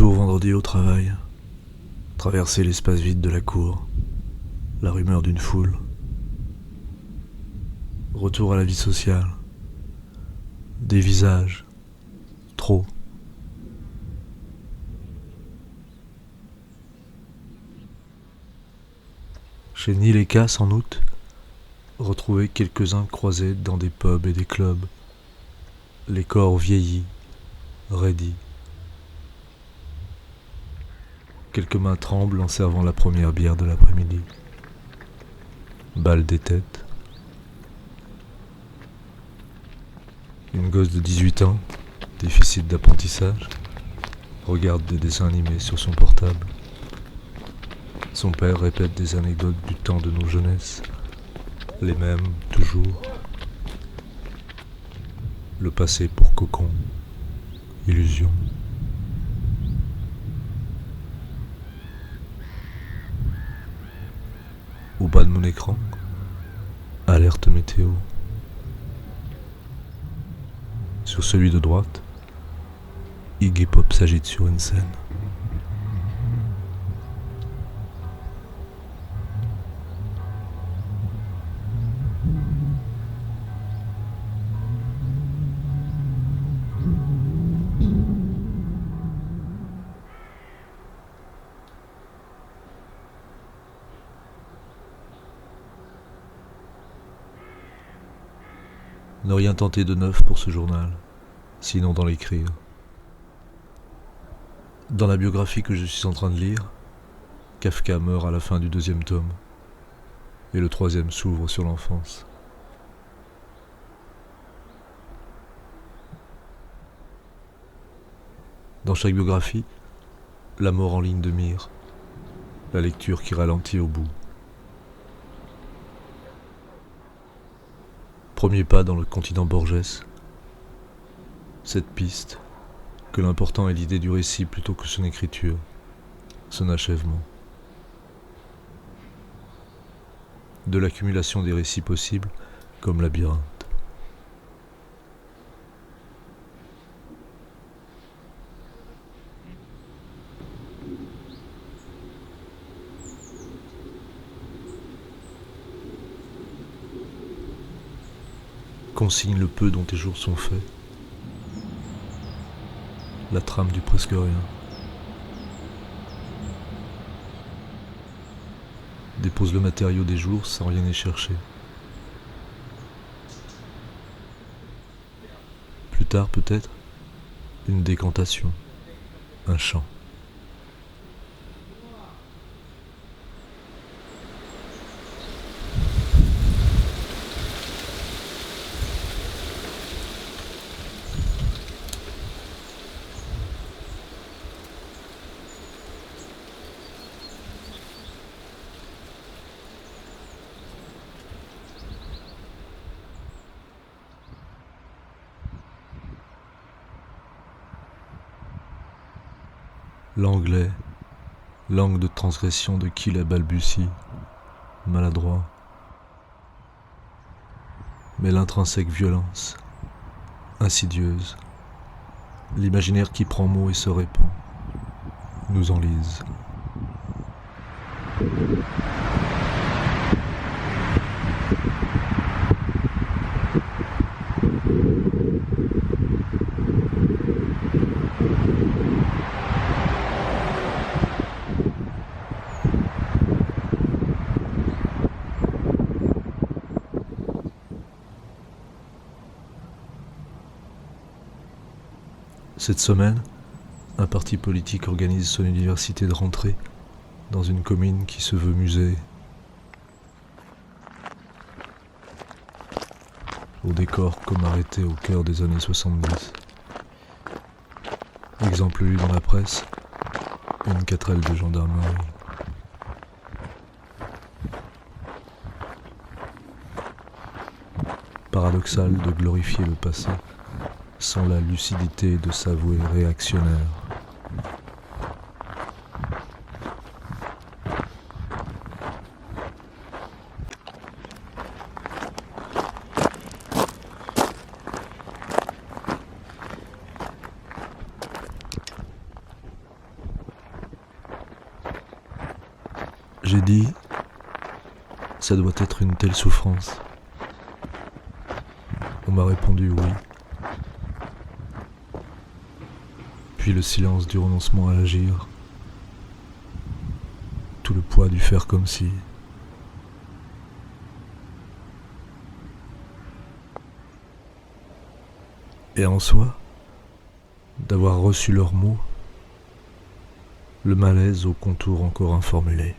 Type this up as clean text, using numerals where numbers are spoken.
Retour vendredi au travail. Traverser l'espace vide de la cour. La rumeur d'une foule. Retour à la vie sociale. Des visages. Trop. Chez Neil et Cass en août, retrouver quelques-uns croisés dans des pubs et des clubs. Les corps vieillis, raidis. Quelques mains tremblent en servant la première bière de l'après-midi. Balle des têtes. Une gosse de 18 ans, déficit d'apprentissage, regarde des dessins animés sur son portable. Son père répète des anecdotes du temps de nos jeunesses, les mêmes toujours. Le passé pour cocon, illusion. Au bas de mon écran, alerte météo. Sur celui de droite, Iggy Pop s'agite sur une scène. Ne rien tenter de neuf pour ce journal, sinon dans l'écrire. Dans la biographie que je suis en train de lire, Kafka meurt à la fin du 2e tome, et le 3e s'ouvre sur l'enfance. Dans chaque biographie, la mort en ligne de mire, la lecture qui ralentit au bout. Premier pas dans le continent Borges, cette piste, que l'important est l'idée du récit plutôt que son écriture, son achèvement. De l'accumulation des récits possibles comme labyrinthe. Consigne le peu dont tes jours sont faits. La trame du presque rien. Dépose le matériau des jours sans rien y chercher. Plus tard peut-être, une décantation, un chant. L'anglais, langue de transgression de qui la balbutie, maladroit. Mais l'intrinsèque violence, insidieuse, l'imaginaire qui prend mot et se répand, nous enlise. Cette semaine, un parti politique organise son université de rentrée dans une commune qui se veut musée. Au décor comme arrêté au cœur des années 70. Exemple lu dans la presse, une 4L de gendarmerie. Paradoxal de glorifier le passé sans la lucidité de s'avouer réactionnaire. J'ai dit, ça doit être une telle souffrance. On m'a répondu oui. Puis le silence du renoncement à agir, tout le poids du faire comme si. Et en soi, d'avoir reçu leurs mots, le malaise aux contours encore informulés.